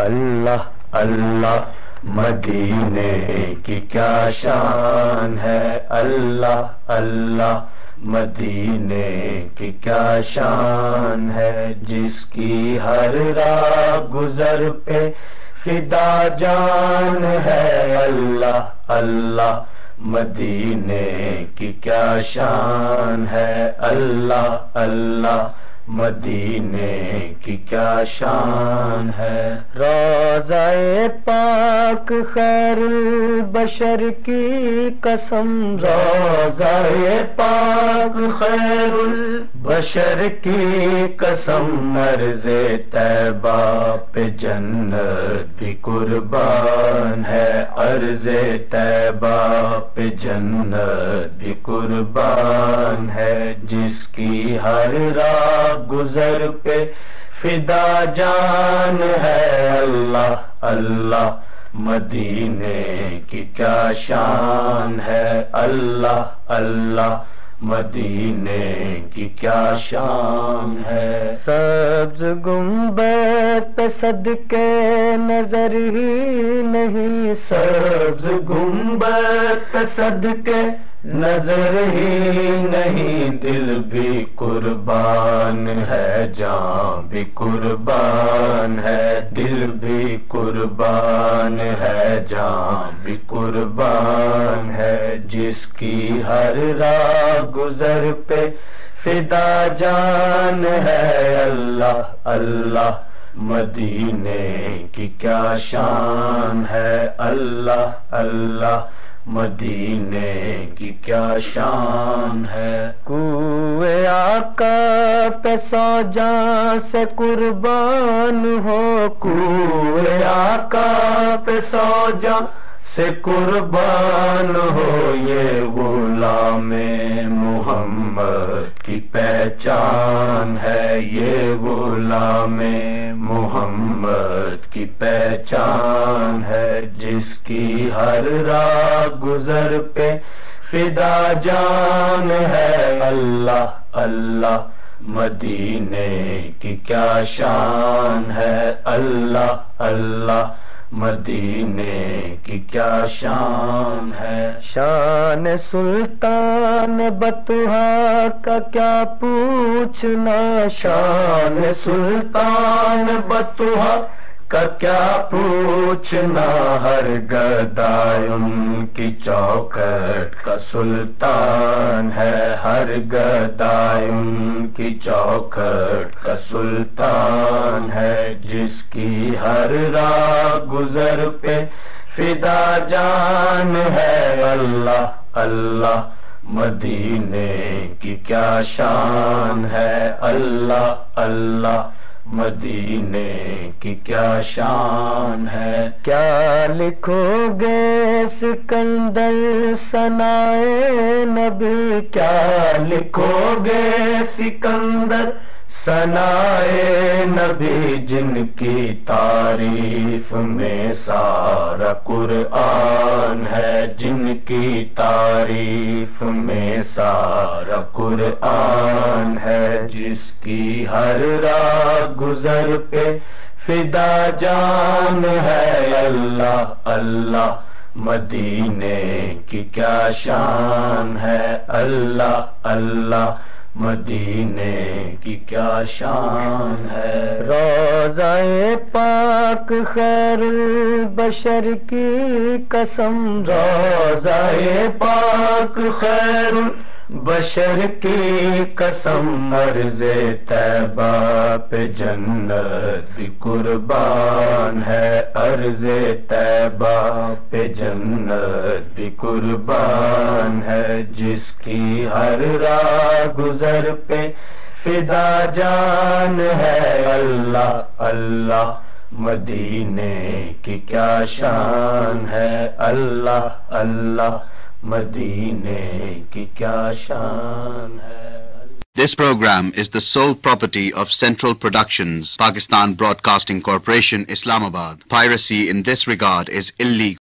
اللہ اللہ مدینے کی کیا شان ہے، اللہ اللہ مدینے کی کیا شان ہے، جس کی ہر راہ گزر پہ فدا جان ہے، اللہ اللہ مدینے کی کیا شان ہے، اللہ اللہ مدینے کی کیا شان ہے۔ روضہ پاک خیر البشر کی قسم، روضہ پاک خیر البشر کی قسم، عرض طیبہ پہ جنت بھی قربان ہے، عرض طیبہ پہ جنت بھی قربان ہے، جس کی ہر راہ گزر پہ فدا جان ہے، اللہ اللہ مدینے کی کیا شان ہے، اللہ اللہ مدینے کی کیا شان ہے۔ سبز گنبد پہ صدقے نظر ہی نہیں، سبز گنبد پہ صدقے نظر ہی نہیں، دل بھی قربان ہے، جان بھی قربان ہے، دل بھی قربان ہے، جان بھی قربان ہے، جس کی ہر راہ گزر پہ فدا جان ہے، اللہ اللہ مدینے کی کیا شان ہے، اللہ اللہ مدینے کی کیا شان ہے۔ کوئے آقا پہ سو جاں سے قربان ہو، کوئے آقا پہ سو جاں سے قربان ہو، یہ غلام محمد کی پہچان ہے، یہ غلام محمد کی پہچان ہے، جس کی ہر راہ گزر پہ فدا جان ہے، اللہ اللہ مدینے کی کیا شان ہے، اللہ اللہ مدینے کی کیا شان ہے۔ شان سلطان بطحا کا کیا پوچھنا، شان سلطان بطحا کا کیا پوچھنا، ہر گدائی ان کی چوکھٹ کا سلطان ہے، ہر گدائی ان کی چوکھٹ کا سلطان ہے، جس کی ہر راہ گزر پہ فدا جان ہے، اللہ اللہ مدینے کی کیا شان ہے، اللہ اللہ مدینے کی کیا شان ہے۔ کیا لکھو گے سکندر ثنائے نبی، کیا لکھو گے سکندر ثنائے نبی، جن کی تعریف میں سارا قرآن ہے، جن کی تعریف میں سارا قرآن ہے، جس کی ہر راہ گزر پہ فدا جان ہے، اللہ اللہ مدینے کی کیا شان ہے، اللہ اللہ مدینے کی کیا شان ہے۔ روضہ پاک خیر البشر کی قسم، روضہ پاک خیر البشر کی قسم، عرض طیبہ پہ جنت بھی قربان ہے، عرض طیبہ پہ جنت بھی قربان ہے، جس کی ہر راہ گزر پہ فدا جان ہے، اللہ اللہ مدینے کی کیا شان ہے، اللہ اللہ مدینے کی کیا شان ہے۔ This program is the sole property of Central Productions, Pakistan Broadcasting Corporation, Islamabad. Piracy in this regard is illegal.